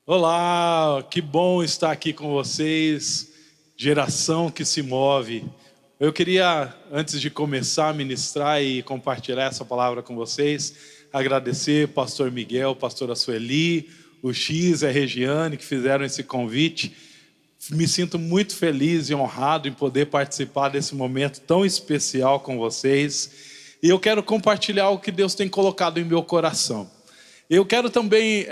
Olá, que bom estar aqui com vocês, geração que se move. Eu queria, antes de começar a ministrar e compartilhar essa palavra com vocês, agradecer pastor Miguel, pastora Sueli, o X e a Regiane que fizeram esse convite. Me sinto muito feliz e honrado em poder participar desse momento tão especial com vocês. E eu quero compartilhar o que Deus tem colocado em meu coração. Eu quero também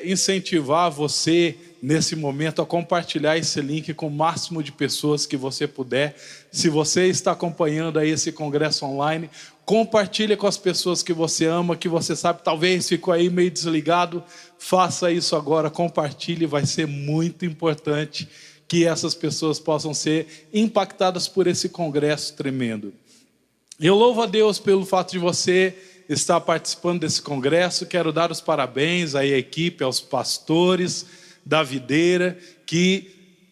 incentivar você, nesse momento, a compartilhar esse link com o máximo de pessoas que você puder. Se você está acompanhando aí esse congresso online, compartilhe com as pessoas que você ama, que você sabe, talvez ficou aí meio desligado. Faça isso agora, compartilhe, vai ser muito importante que essas pessoas possam ser impactadas por esse congresso tremendo. Eu louvo a Deus pelo fato de você estar participando desse congresso. Quero dar os parabéns aí à equipe, aos pastores da videira que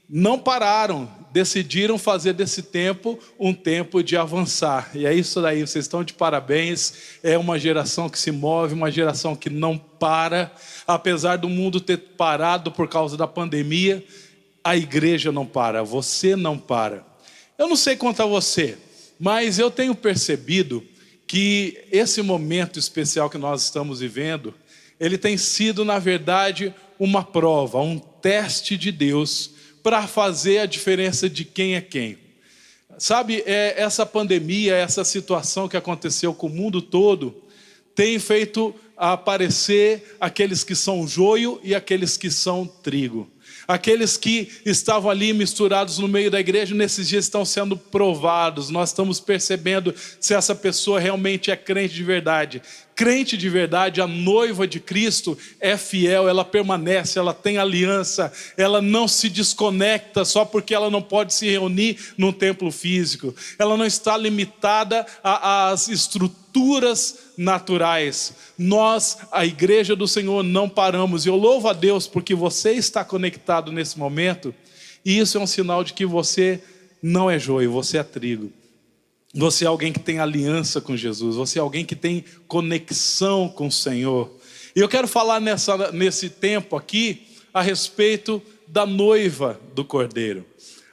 não pararam, decidiram fazer desse tempo um tempo de avançar. E é isso daí, vocês estão de parabéns. É uma geração que se move, uma geração que não para. Apesar do mundo ter parado por causa da pandemia, a igreja não para, você não para. Eu não sei quanto a você, mas eu tenho percebido que esse momento especial que nós estamos vivendo, ele tem sido, na verdade, uma prova, um teste de Deus para fazer a diferença de quem é quem. Sabe, essa pandemia, essa situação que aconteceu com o mundo todo, tem feito aparecer aqueles que são joio e aqueles que são trigo. Aqueles que estavam ali misturados no meio da igreja, nesses dias estão sendo provados. Nós estamos percebendo se essa pessoa realmente é crente de verdade. Crente de verdade, a noiva de Cristo é fiel, ela permanece, ela tem aliança, ela não se desconecta só porque ela não pode se reunir num templo físico. Ela não está limitada às estruturas naturais. Nós, a igreja do Senhor, não paramos. E eu louvo a Deus porque você está conectado nesse momento, e isso é um sinal de que você não é joio, você é trigo. Você é alguém que tem aliança com Jesus, você é alguém que tem conexão com o Senhor. E eu quero falar nesse tempo aqui a respeito da noiva do Cordeiro.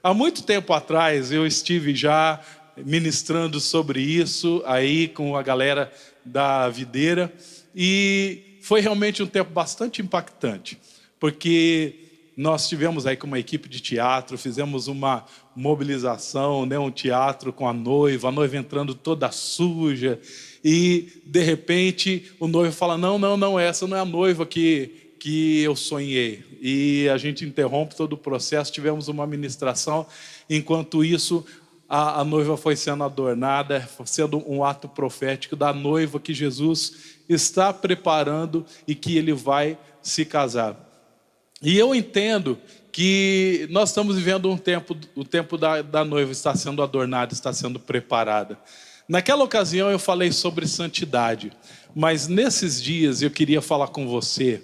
Há muito tempo atrás eu estive já ministrando sobre isso aí com a galera da videira, e foi realmente um tempo bastante impactante, porque nós tivemos aí com uma equipe de teatro, fizemos uma mobilização, né, um teatro com a noiva entrando toda suja, e de repente o noivo fala, não, essa não é a noiva que eu sonhei. E a gente interrompe todo o processo, tivemos uma ministração. Enquanto isso, a noiva foi sendo adornada, sendo um ato profético da noiva que Jesus está preparando e que ele vai se casar. E eu entendo que nós estamos vivendo um tempo, o tempo da noiva está sendo adornada, está sendo preparada. Naquela ocasião eu falei sobre santidade, mas nesses dias eu queria falar com você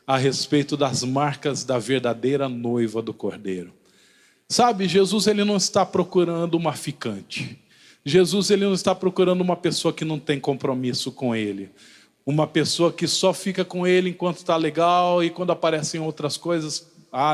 a respeito das marcas da verdadeira noiva do Cordeiro. Sabe, Jesus ele não está procurando uma ficante. Jesus ele não está procurando uma pessoa que não tem compromisso com ele. Uma pessoa que só fica com ele enquanto está legal, e quando aparecem outras coisas,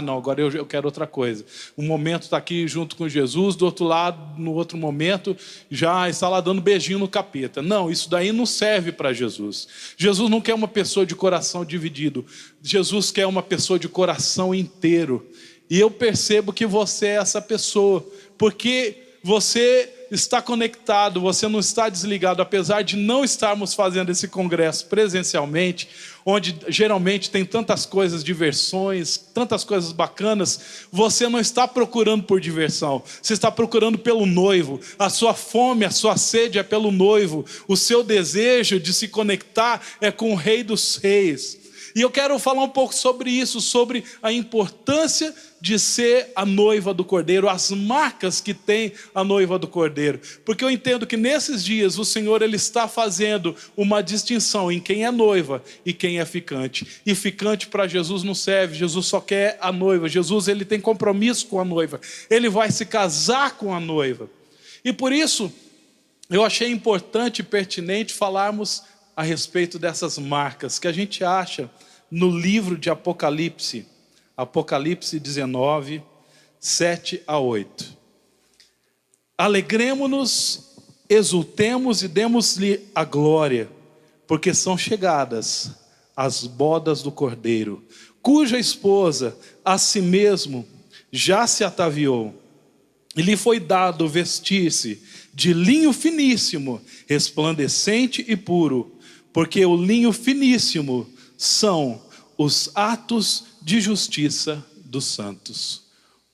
não, agora eu quero outra coisa. Um momento está aqui junto com Jesus, do outro lado, no outro momento, já está lá dando beijinho no capeta. Não, isso daí não serve para Jesus. Jesus não quer uma pessoa de coração dividido. Jesus quer uma pessoa de coração inteiro. E eu percebo que você é essa pessoa, porque você está conectado, você não está desligado. Apesar de não estarmos fazendo esse congresso presencialmente, onde geralmente tem tantas coisas, diversões, tantas coisas bacanas, você não está procurando por diversão, você está procurando pelo noivo. A sua fome, a sua sede é pelo noivo, o seu desejo de se conectar é com o Rei dos Reis. E eu quero falar um pouco sobre isso, sobre a importância de ser a noiva do Cordeiro, as marcas que tem a noiva do Cordeiro. Porque eu entendo que nesses dias o Senhor ele está fazendo uma distinção em quem é noiva e quem é ficante. E ficante para Jesus não serve, Jesus só quer a noiva. Jesus ele tem compromisso com a noiva, ele vai se casar com a noiva. E por isso eu achei importante e pertinente falarmos a respeito dessas marcas que a gente acha no livro de Apocalipse, Apocalipse 19, 7 a 8. Alegremo-nos, exultemos e demos-lhe a glória, porque são chegadas as bodas do Cordeiro, cuja esposa a si mesmo já se ataviou. E lhe foi dado vestir-se de linho finíssimo, resplandecente e puro, porque o linho finíssimo são os atos de justiça dos santos.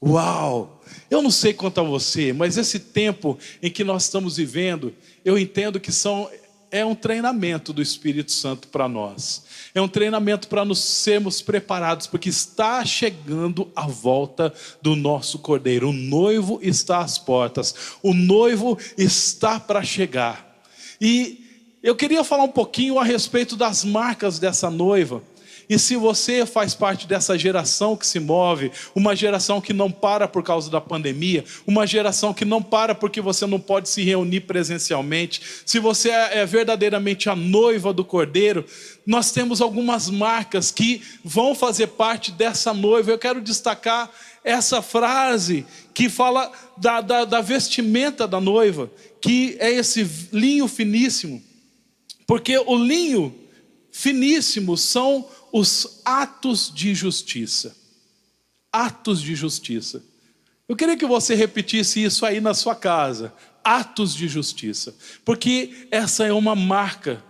Uau! Eu não sei quanto a você, mas esse tempo em que nós estamos vivendo, eu entendo que é um treinamento do Espírito Santo para nós. É um treinamento para nos sermos preparados, porque está chegando a volta do nosso Cordeiro. O noivo está às portas. O noivo está para chegar. E eu queria falar um pouquinho a respeito das marcas dessa noiva. E se você faz parte dessa geração que se move, uma geração que não para por causa da pandemia, uma geração que não para porque você não pode se reunir presencialmente, se você é verdadeiramente a noiva do Cordeiro, nós temos algumas marcas que vão fazer parte dessa noiva. Eu quero destacar essa frase que fala da vestimenta da noiva, que é esse linho finíssimo, porque o linho finíssimo são os atos de justiça. Atos de justiça. Eu queria que você repetisse isso aí na sua casa. Atos de justiça. Porque essa é uma marca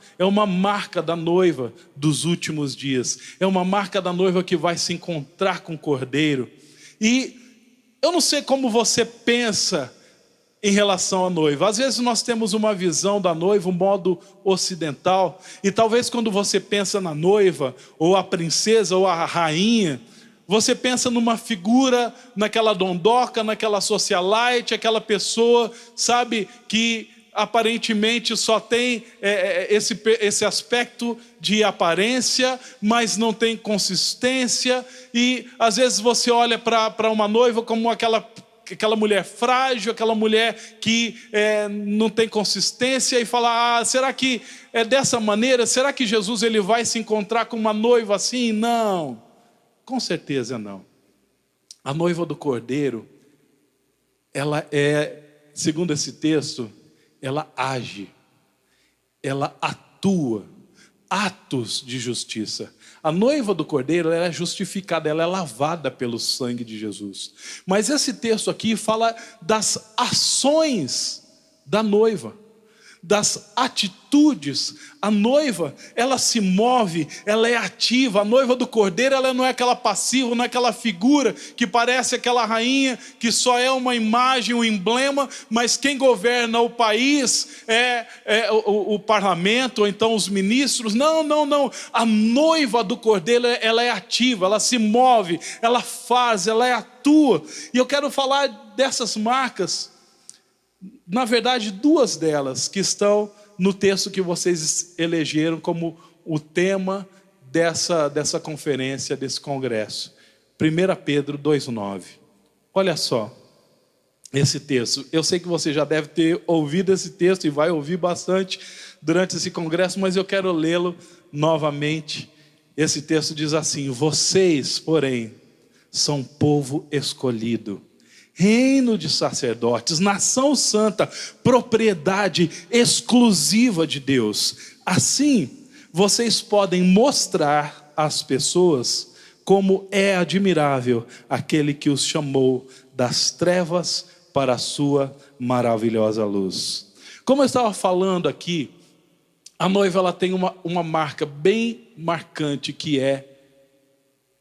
da noiva dos últimos dias. É uma marca da noiva que vai se encontrar com o Cordeiro. E eu não sei como você pensa em relação à noiva. Às vezes nós temos uma visão da noiva, um modo ocidental, e talvez quando você pensa na noiva, ou a princesa, ou a rainha, você pensa numa figura, naquela dondoca, naquela socialite, aquela pessoa, sabe, que aparentemente só tem esse aspecto de aparência, mas não tem consistência, e às vezes você olha para uma noiva como aquela mulher frágil, aquela mulher que não tem consistência, e fala, será que é dessa maneira? Será que Jesus ele vai se encontrar com uma noiva assim? Não, com certeza não. A noiva do Cordeiro, ela segundo esse texto, ela age, ela atua, atos de justiça. A noiva do Cordeiro, ela é justificada, ela é lavada pelo sangue de Jesus. Mas esse texto aqui fala das ações da noiva, das atitudes. A noiva, ela se move, ela é ativa. A noiva do Cordeiro, ela não é aquela passiva, não é aquela figura que parece aquela rainha que só é uma imagem, um emblema, mas quem governa o país é o parlamento, ou então os ministros. Não. A noiva do Cordeiro, ela é ativa, ela se move, ela faz, ela atua. E eu quero falar dessas marcas. Na verdade, duas delas que estão no texto que vocês elegeram como o tema dessa conferência, desse congresso. 1 Pedro 2,9. Olha só esse texto. Eu sei que você já deve ter ouvido esse texto e vai ouvir bastante durante esse congresso, mas eu quero lê-lo novamente. Esse texto diz assim: vocês, porém, são povo escolhido, reino de sacerdotes, nação santa, propriedade exclusiva de Deus. Assim, vocês podem mostrar às pessoas como é admirável aquele que os chamou das trevas para a sua maravilhosa luz. Como eu estava falando aqui, a noiva ela tem uma marca bem marcante, que é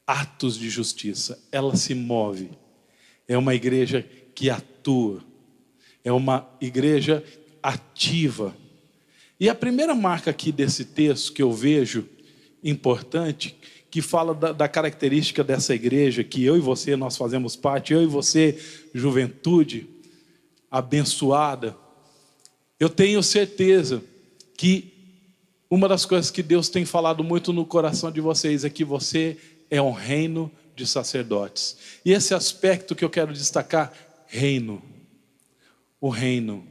atos de justiça. Ela se move. É uma igreja que atua. É uma igreja ativa. E a primeira marca aqui desse texto que eu vejo importante, que fala da característica dessa igreja, que eu e você nós fazemos parte, eu e você, juventude abençoada. Eu tenho certeza que uma das coisas que Deus tem falado muito no coração de vocês é que você é um reino de sacerdotes. E esse aspecto que eu quero destacar, reino. O reino.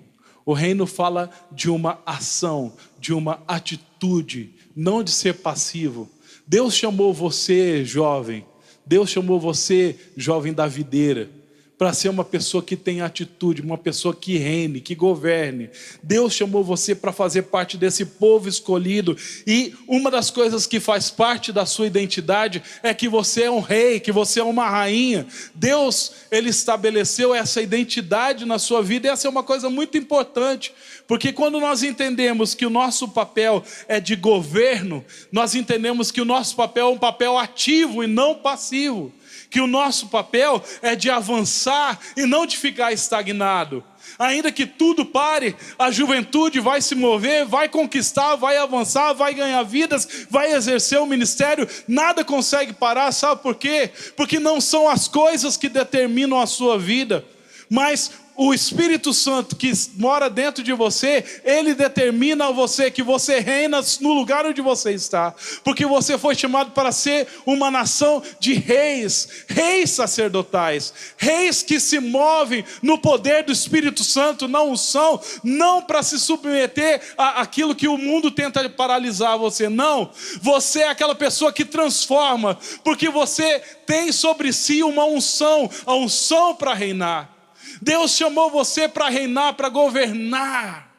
O reino fala de uma ação, de uma atitude, não de ser passivo, Deus chamou você, jovem. Deus chamou você, jovem da videira, para ser uma pessoa que tem atitude, uma pessoa que reine, que governe. Deus chamou você para fazer parte desse povo escolhido. E uma das coisas que faz parte da sua identidade é que você é um rei, que você é uma rainha. Deus, Ele estabeleceu essa identidade na sua vida, e essa é uma coisa muito importante. Porque quando nós entendemos que o nosso papel é de governo, nós entendemos que o nosso papel é um papel ativo e não passivo. Que o nosso papel é de avançar e não de ficar estagnado. Ainda que tudo pare, a juventude vai se mover, vai conquistar, vai avançar, vai ganhar vidas, vai exercer o ministério. Nada consegue parar, sabe por quê? Porque não são as coisas que determinam a sua vida, mas o Espírito Santo que mora dentro de você, ele determina a você que você reina no lugar onde você está. Porque você foi chamado para ser uma nação de reis, reis sacerdotais, reis que se movem no poder do Espírito Santo, na unção, não para se submeter àquilo que o mundo tenta paralisar você, não. Você é aquela pessoa que transforma, porque você tem sobre si uma unção, a unção para reinar. Deus chamou você para reinar, para governar.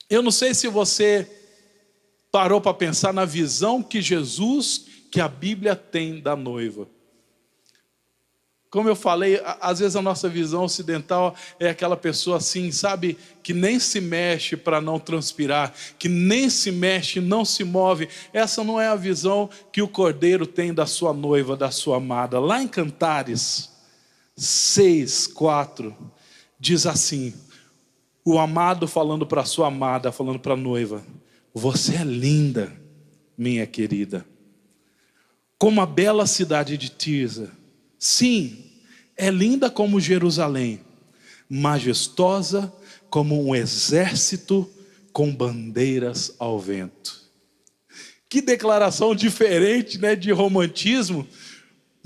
Eu não sei se você parou para pensar na visão que Jesus, que a Bíblia tem da noiva. Como eu falei, às vezes a nossa visão ocidental é aquela pessoa assim, sabe, que nem se mexe para não transpirar, que nem se mexe, não se move. Essa não é a visão que o Cordeiro tem da sua noiva, da sua amada. Lá em Cantares 6:4 diz assim: o amado falando para a sua amada, falando para a noiva: você é linda, minha querida, como a bela cidade de Tirza. Sim, é linda como Jerusalém, majestosa como um exército com bandeiras ao vento. Que declaração diferente, né, de romantismo.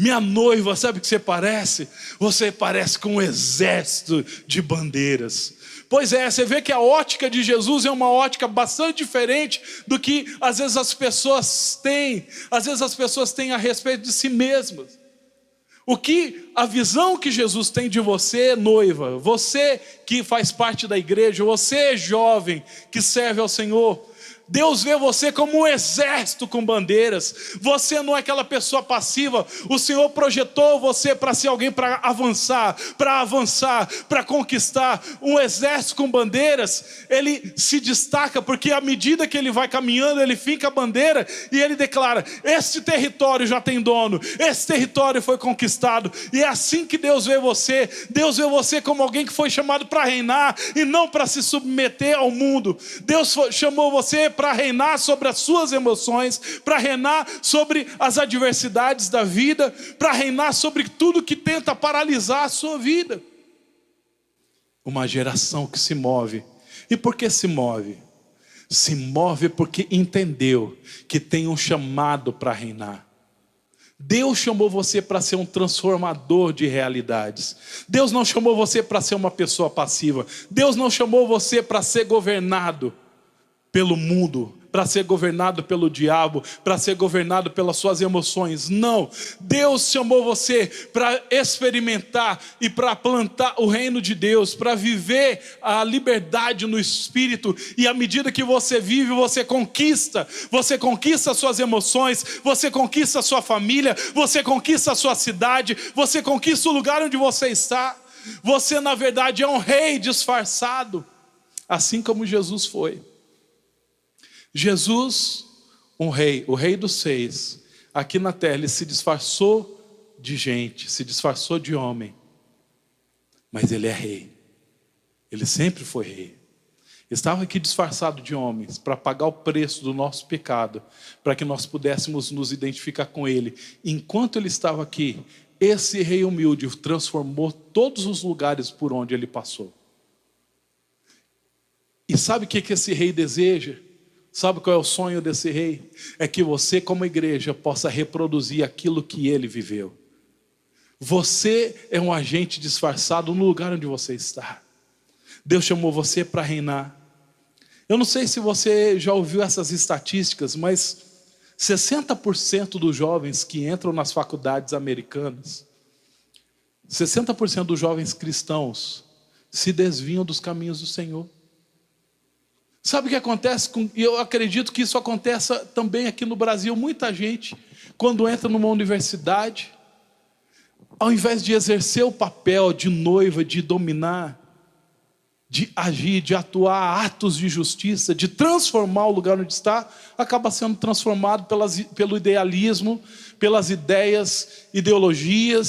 Minha noiva, sabe o que você parece? Você parece com um exército de bandeiras. Pois é, você vê que a ótica de Jesus é uma ótica bastante diferente do que às vezes as pessoas têm. Às vezes as pessoas têm a respeito de si mesmas. A visão que Jesus tem de você, noiva, você que faz parte da igreja, você jovem que serve ao Senhor, Deus vê você como um exército com bandeiras. Você não é aquela pessoa passiva. O Senhor projetou você para ser alguém para avançar, para conquistar. Um exército com bandeiras, ele se destaca porque à medida que ele vai caminhando, ele finca a bandeira e ele declara: este território já tem dono, esse território foi conquistado. E é assim que Deus vê você. Deus vê você como alguém que foi chamado para reinar e não para se submeter ao mundo. Deus chamou você para reinar sobre as suas emoções, para reinar sobre as adversidades da vida, para reinar sobre tudo que tenta paralisar a sua vida. Uma geração que se move. E por que se move? Se move porque entendeu que tem um chamado para reinar. Deus chamou você para ser um transformador de realidades. Deus não chamou você para ser uma pessoa passiva. Deus não chamou você para ser governado pelo mundo, para ser governado pelo diabo, para ser governado pelas suas emoções. Não, Deus chamou você para experimentar e para plantar o reino de Deus, para viver a liberdade no Espírito. E à medida que você vive, você conquista as suas emoções, você conquista a sua família, você conquista a sua cidade, você conquista o lugar onde você está. Você na verdade é um rei disfarçado, assim como Jesus foi. Jesus, um rei, o rei dos seis, aqui na terra ele se disfarçou de gente, se disfarçou de homem, mas ele é rei, ele sempre foi rei. Estava aqui disfarçado de homens para pagar o preço do nosso pecado, para que nós pudéssemos nos identificar com ele. Enquanto ele estava aqui, esse rei humilde transformou todos os lugares por onde ele passou. E sabe o que esse rei deseja? Sabe qual é o sonho desse rei? É que você como igreja possa reproduzir aquilo que ele viveu. Você é um agente disfarçado no lugar onde você está. Deus chamou você para reinar. Eu não sei se você já ouviu essas estatísticas, mas 60% dos jovens que entram nas faculdades americanas, 60% dos jovens cristãos se desviam dos caminhos do Senhor. Sabe o que acontece? E eu acredito que isso aconteça também aqui no Brasil. Muita gente, quando entra numa universidade, ao invés de exercer o papel de noiva, de dominar, de agir, de atuar atos de justiça, de transformar o lugar onde está, acaba sendo transformado pelo idealismo, pelas ideologia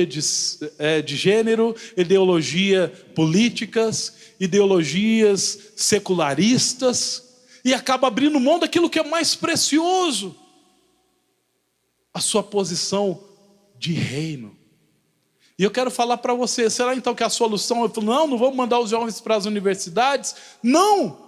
de gênero, ideologia políticas, ideologias secularistas, e acaba abrindo mão daquilo que é mais precioso, a sua posição de reino. E eu quero falar para você, será então que a solução é, não vamos mandar os jovens para as universidades? Não!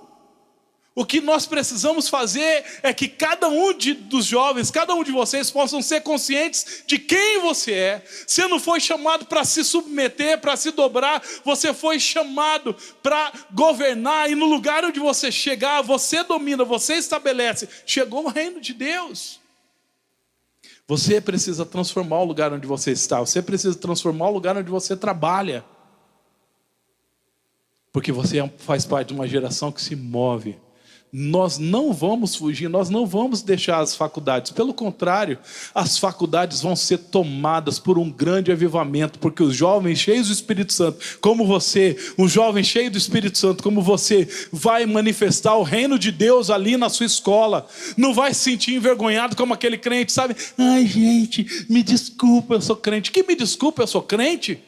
O que nós precisamos fazer é que cada um dos jovens, cada um de vocês possam ser conscientes de quem você é. Você não foi chamado para se submeter, para se dobrar, você foi chamado para governar, e no lugar onde você chegar, você domina, você estabelece. Chegou o reino de Deus. Você precisa transformar o lugar onde você está. Você precisa transformar o lugar onde você trabalha. Porque você faz parte de uma geração que se move. Nós não vamos fugir, nós não vamos deixar as faculdades. Pelo contrário, as faculdades vão ser tomadas por um grande avivamento. Porque os jovens cheios do Espírito Santo, como você, um jovem cheio do Espírito Santo, como você, vai manifestar o reino de Deus ali na sua escola. Não vai se sentir envergonhado como aquele crente, sabe? Ai gente, me desculpa, eu sou crente. Que me desculpa, eu sou crente?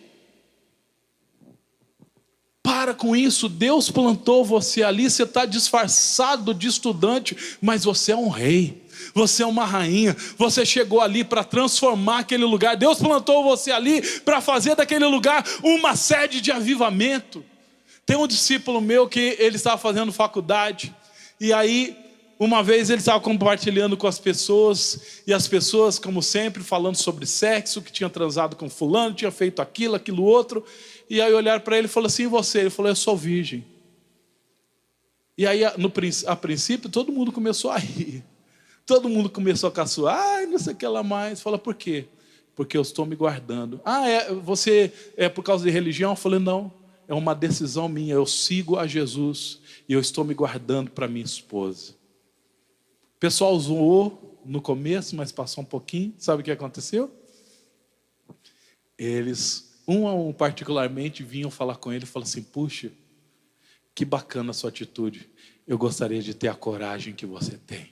Para com isso, Deus plantou você ali, você está disfarçado de estudante, mas você é um rei, você é uma rainha, você chegou ali para transformar aquele lugar. Deus plantou você ali para fazer daquele lugar uma sede de avivamento. Tem um discípulo meu que ele estava fazendo faculdade, e aí uma vez ele estava compartilhando com as pessoas, e as pessoas, como sempre, falando sobre sexo, que tinha transado com fulano, tinha feito aquilo outro. E aí olharam para ele e falaram assim: e você? Ele falou: eu sou virgem. E aí a princípio todo mundo começou a rir. Todo mundo começou a caçoar. Ai, não sei o que lá mais. Fala: por quê? Porque eu estou me guardando. Você é por causa de religião? Eu falei: não, é uma decisão minha. Eu sigo a Jesus e eu estou me guardando para minha esposa. O pessoal zoou no começo, mas passou um pouquinho. Sabe o que aconteceu? Eles, um a um particularmente, vinham falar com ele e falaram assim: puxa, que bacana a sua atitude. Eu gostaria de ter a coragem que você tem.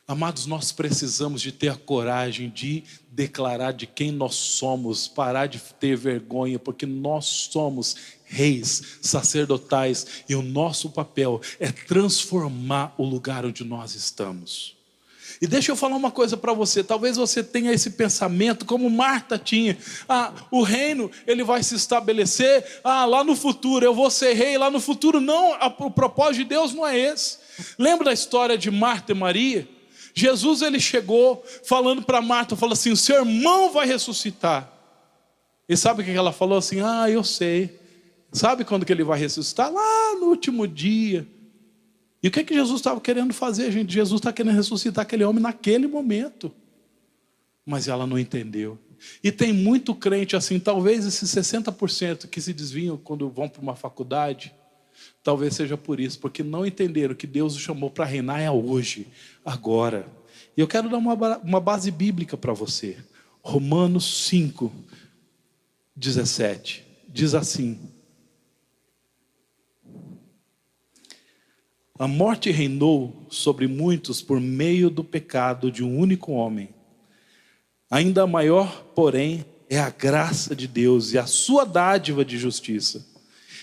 Amados, nós precisamos de ter a coragem de declarar de quem nós somos, parar de ter vergonha, porque nós somos reis, sacerdotais, e o nosso papel é transformar o lugar onde nós estamos. E deixa eu falar uma coisa para você, talvez você tenha esse pensamento como Marta tinha: o reino ele vai se estabelecer, lá no futuro eu vou ser rei, lá no futuro. Não, o propósito de Deus não é esse. Lembra da história de Marta e Maria? Jesus ele chegou falando para Marta, falou assim: o seu irmão vai ressuscitar. E sabe o que ela falou assim? Eu sei. Sabe quando que ele vai ressuscitar? Lá no último dia. E o que Jesus estava querendo fazer, gente? Jesus está querendo ressuscitar aquele homem naquele momento. Mas ela não entendeu. E tem muito crente assim, talvez esses 60% que se desviam quando vão para uma faculdade, talvez seja por isso, porque não entenderam que Deus os chamou para reinar é hoje, agora. E eu quero dar uma base bíblica para você. Romanos 5, 17. Diz assim: a morte reinou sobre muitos por meio do pecado de um único homem. Ainda maior, porém, é a graça de Deus e a sua dádiva de justiça.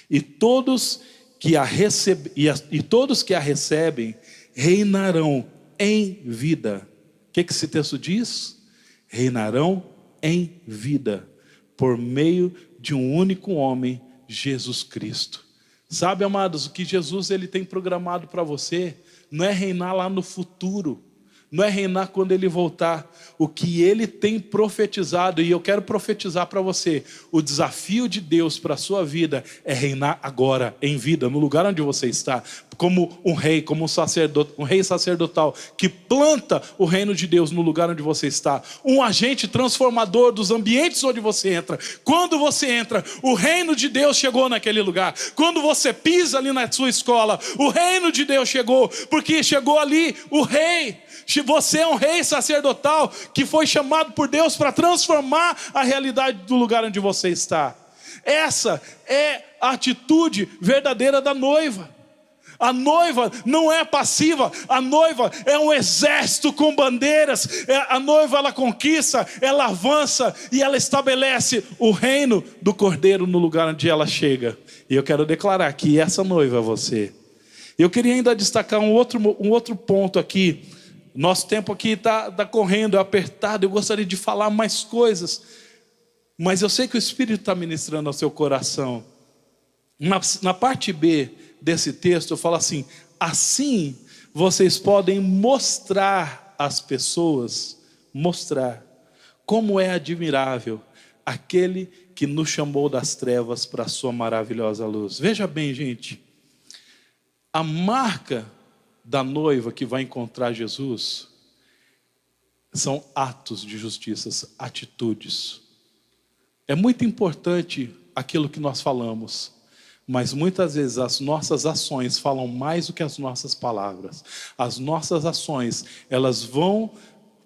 E todos que a recebem reinarão em vida. O que esse texto diz? Reinarão em vida, por meio de um único homem, Jesus Cristo. Sabe, amados, o que Jesus ele tem programado para você não é reinar lá no futuro, não é reinar quando Ele voltar. O que Ele tem profetizado, e eu quero profetizar para você, o desafio de Deus para a sua vida é reinar agora, em vida, no lugar onde você está, como um rei, como um sacerdote, um rei sacerdotal, que planta o reino de Deus no lugar onde você está, um agente transformador dos ambientes onde você entra. Quando você entra, o reino de Deus chegou naquele lugar. Quando você pisa ali na sua escola, o reino de Deus chegou, porque chegou ali o rei. Você é um rei sacerdotal que foi chamado por Deus para transformar a realidade do lugar onde você está. Essa é a atitude verdadeira da noiva. A noiva não é passiva, a noiva é um exército com bandeiras. A noiva, ela conquista, ela avança e ela estabelece o reino do Cordeiro no lugar onde ela chega. E eu quero declarar que essa noiva é você. Eu queria ainda destacar um outro ponto aqui. Nosso tempo aqui está correndo, é apertado. Eu gostaria de falar mais coisas, mas eu sei que o Espírito está ministrando ao seu coração. Na parte B desse texto eu falo assim: assim vocês podem mostrar às pessoas, mostrar como é admirável aquele que nos chamou das trevas para a sua maravilhosa luz. Veja bem, gente, a marca da noiva que vai encontrar Jesus são atos de justiça, atitudes. É muito importante aquilo que nós falamos, mas muitas vezes as nossas ações falam mais do que as nossas palavras. As nossas ações, elas vão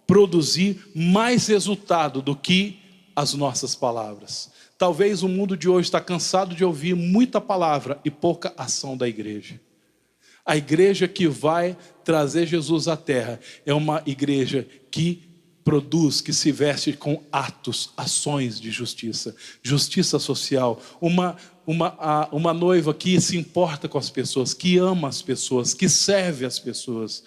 produzir mais resultado do que as nossas palavras. Talvez o mundo de hoje está cansado de ouvir muita palavra e pouca ação da igreja. A igreja que vai trazer Jesus à terra é uma igreja que produz, que se veste com atos, ações de justiça, justiça social. Uma noiva que se importa com as pessoas, que ama as pessoas, que serve as pessoas.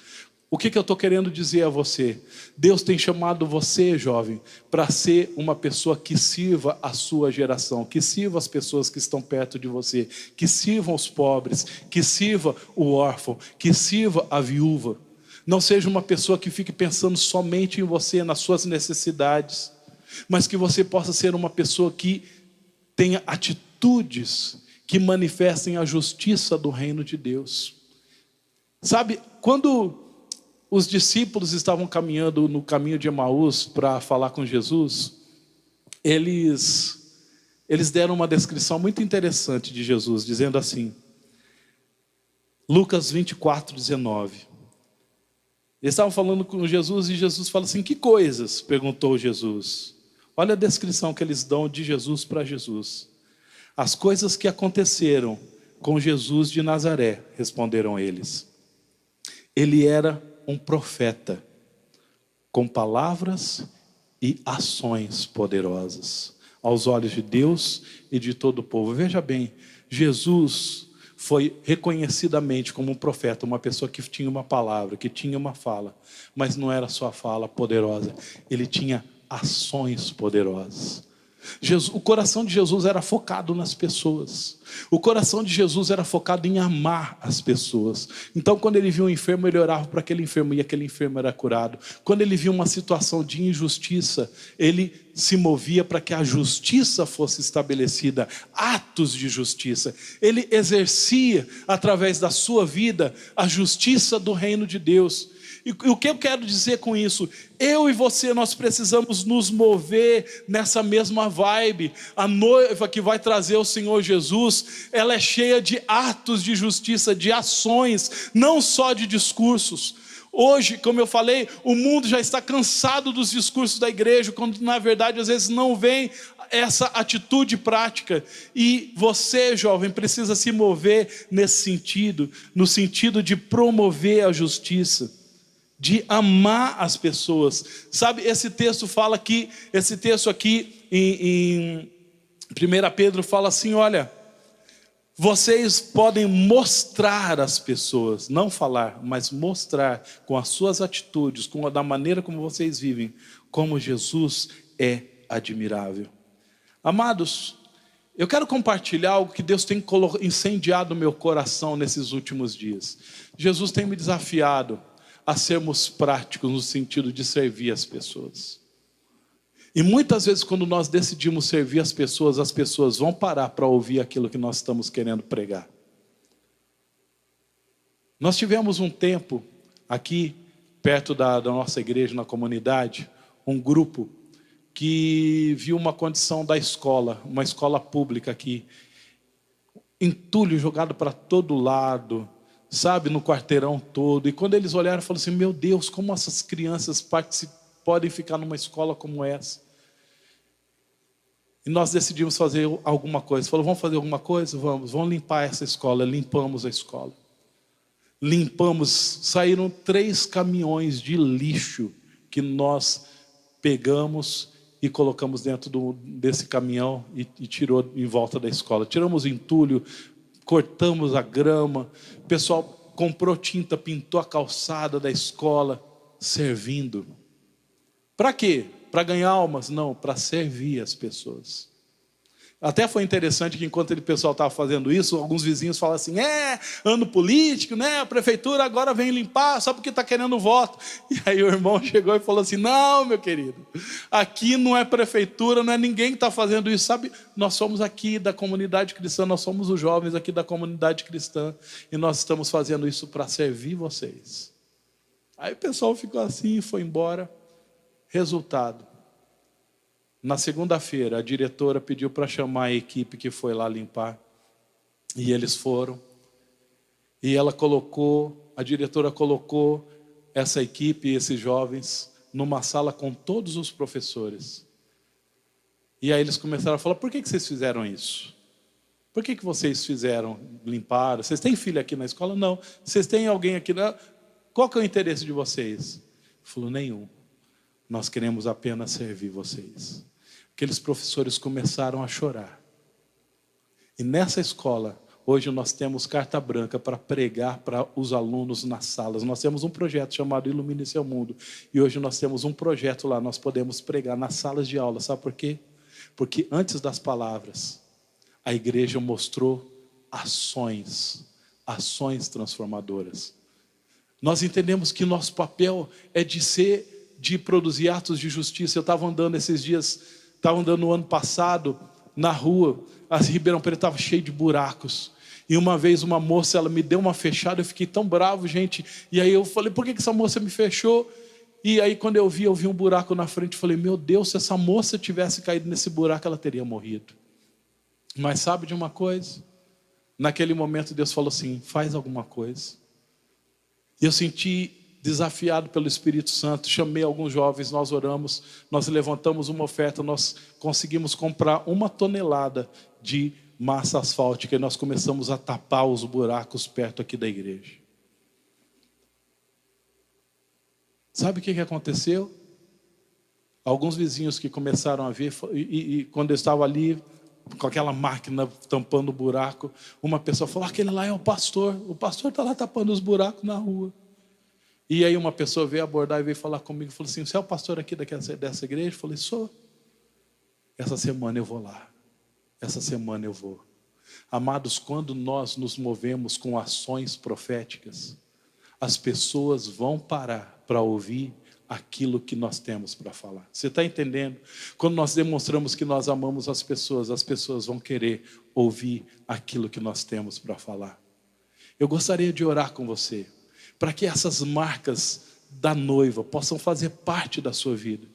O que eu estou querendo dizer a você? Deus tem chamado você, jovem, para ser uma pessoa que sirva a sua geração, que sirva as pessoas que estão perto de você, que sirvam os pobres, que sirva o órfão, que sirva a viúva. Não seja uma pessoa que fique pensando somente em você, nas suas necessidades, mas que você possa ser uma pessoa que tenha atitudes que manifestem a justiça do reino de Deus. Sabe, quando os discípulos estavam caminhando no caminho de Emaús para falar com Jesus, eles deram uma descrição muito interessante de Jesus, dizendo assim, Lucas 24:19. Eles estavam falando com Jesus e Jesus fala assim: que coisas? Perguntou Jesus. Olha a descrição que eles dão de Jesus para Jesus. As coisas que aconteceram com Jesus de Nazaré, responderam eles. Ele era um profeta, com palavras e ações poderosas, aos olhos de Deus e de todo o povo. Veja bem, Jesus foi reconhecidamente como um profeta, uma pessoa que tinha uma palavra, que tinha uma fala, mas não era só a fala poderosa, ele tinha ações poderosas. O coração de Jesus era focado nas pessoas. O coração de Jesus era focado em amar as pessoas. Então, quando ele viu um enfermo, ele orava para aquele enfermo e aquele enfermo era curado. Quando ele viu uma situação de injustiça, ele se movia para que a justiça fosse estabelecida. Atos de justiça. Ele exercia, através da sua vida, a justiça do reino de Deus. E o que eu quero dizer com isso? Eu e você, nós precisamos nos mover nessa mesma vibe. A noiva que vai trazer o Senhor Jesus, ela é cheia de atos de justiça, de ações, não só de discursos. Hoje, como eu falei, o mundo já está cansado dos discursos da igreja, quando na verdade às vezes não vem essa atitude prática. E você, jovem, precisa se mover nesse sentido, no sentido de promover a justiça, de amar as pessoas. Sabe, esse texto aqui em 1 Pedro fala assim, olha, vocês podem mostrar às pessoas, não falar, mas mostrar com as suas atitudes, da maneira como vocês vivem, como Jesus é admirável. Amados, eu quero compartilhar algo que Deus tem incendiado no meu coração nesses últimos dias. Jesus tem me desafiado a sermos práticos no sentido de servir as pessoas. E muitas vezes quando nós decidimos servir as pessoas vão parar para ouvir aquilo que nós estamos querendo pregar. Nós tivemos um tempo aqui, perto da nossa igreja, na comunidade, um grupo que viu uma condição da escola, uma escola pública aqui, entulho jogado para todo lado, sabe, no quarteirão todo. E quando eles olharam, falaram assim, meu Deus, como essas crianças podem ficar numa escola como essa? E nós decidimos fazer alguma coisa. Falou, vamos fazer alguma coisa? Vamos limpar essa escola. Limpamos a escola. Limpamos, saíram 3 caminhões de lixo que nós pegamos e colocamos dentro desse caminhão e tirou em volta da escola. Tiramos o entulho, cortamos a grama, o pessoal comprou tinta, pintou a calçada da escola, servindo. Para quê? Para ganhar almas? Não, para servir as pessoas. Até foi interessante que enquanto o pessoal estava fazendo isso, alguns vizinhos falaram assim, ano político, né? A prefeitura agora vem limpar só porque está querendo voto. E aí o irmão chegou e falou assim, não, meu querido, aqui não é prefeitura, não é ninguém que está fazendo isso, sabe? Nós somos aqui da comunidade cristã, nós somos os jovens aqui da comunidade cristã, e nós estamos fazendo isso para servir vocês. Aí o pessoal ficou assim e foi embora. Resultado. Na segunda-feira, a diretora pediu para chamar a equipe que foi lá limpar. E eles foram. E a diretora colocou essa equipe, esses jovens, numa sala com todos os professores. E aí eles começaram a falar, por que vocês fizeram isso? Por que vocês fizeram, limparam? Vocês têm filho aqui na escola? Não. Vocês têm alguém aqui? Não. Qual que é o interesse de vocês? Falou, nenhum. Nós queremos apenas servir vocês. Aqueles professores começaram a chorar. E nessa escola, hoje nós temos carta branca para pregar para os alunos nas salas. Nós temos um projeto chamado Ilumine Seu Mundo. E hoje nós temos um projeto lá, nós podemos pregar nas salas de aula. Sabe por quê? Porque antes das palavras, a igreja mostrou ações transformadoras. Nós entendemos que nosso papel é de produzir atos de justiça. Eu estava andando esses dias, no ano passado, na rua, a Ribeirão Preto estava cheio de buracos. E uma vez uma moça, ela me deu uma fechada, eu fiquei tão bravo, gente. E aí eu falei, por que essa moça me fechou? E aí quando eu vi um buraco na frente, eu falei, meu Deus, se essa moça tivesse caído nesse buraco, ela teria morrido. Mas sabe de uma coisa? Naquele momento Deus falou assim, faz alguma coisa. E eu senti desafiado pelo Espírito Santo, chamei alguns jovens, nós oramos, nós levantamos uma oferta, nós conseguimos comprar 1 tonelada de massa asfáltica e nós começamos a tapar os buracos perto aqui da igreja. Sabe o que aconteceu? Alguns vizinhos que começaram a ver, e quando eu estava ali, com aquela máquina tampando o buraco, uma pessoa falou, aquele lá é o pastor está lá tapando os buracos na rua. E aí uma pessoa veio abordar e veio falar comigo, falou assim, você é o pastor aqui dessa igreja? Eu falei, sou. Essa semana eu vou lá. Essa semana eu vou. Amados, quando nós nos movemos com ações proféticas, as pessoas vão parar para ouvir aquilo que nós temos para falar. Você está entendendo? Quando nós demonstramos que nós amamos as pessoas vão querer ouvir aquilo que nós temos para falar. Eu gostaria de orar com você, para que essas marcas da noiva possam fazer parte da sua vida.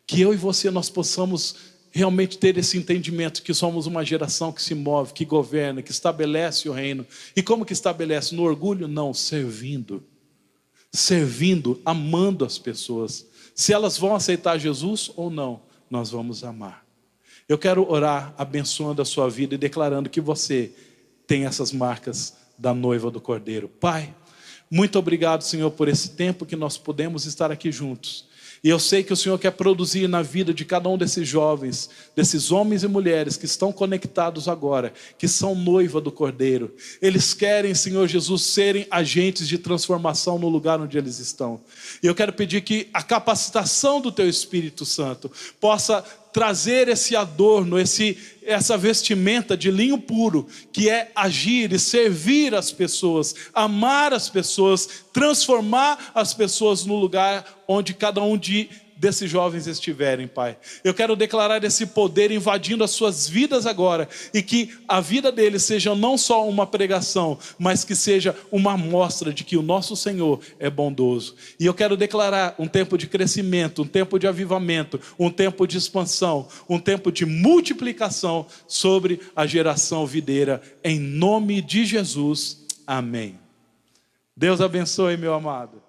Que eu e você, nós possamos realmente ter esse entendimento que somos uma geração que se move, que governa, que estabelece o reino. E como que estabelece? No orgulho? Não, servindo. Servindo, amando as pessoas. Se elas vão aceitar Jesus ou não, nós vamos amar. Eu quero orar abençoando a sua vida e declarando que você tem essas marcas da noiva do Cordeiro. Pai, muito obrigado, Senhor, por esse tempo que nós podemos estar aqui juntos. E eu sei que o Senhor quer produzir na vida de cada um desses jovens, desses homens e mulheres que estão conectados agora, que são noiva do Cordeiro. Eles querem, Senhor Jesus, serem agentes de transformação no lugar onde eles estão. E eu quero pedir que a capacitação do Teu Espírito Santo possa trazer esse adorno, essa vestimenta de linho puro, que é agir e servir as pessoas, amar as pessoas, transformar as pessoas no lugar onde cada um desses jovens estiverem, Pai. Eu quero declarar esse poder invadindo as suas vidas agora, e que a vida deles seja não só uma pregação, mas que seja uma amostra de que o nosso Senhor é bondoso. E eu quero declarar um tempo de crescimento, um tempo de avivamento, um tempo de expansão, um tempo de multiplicação sobre a geração videira, em nome de Jesus, amém. Deus abençoe, meu amado.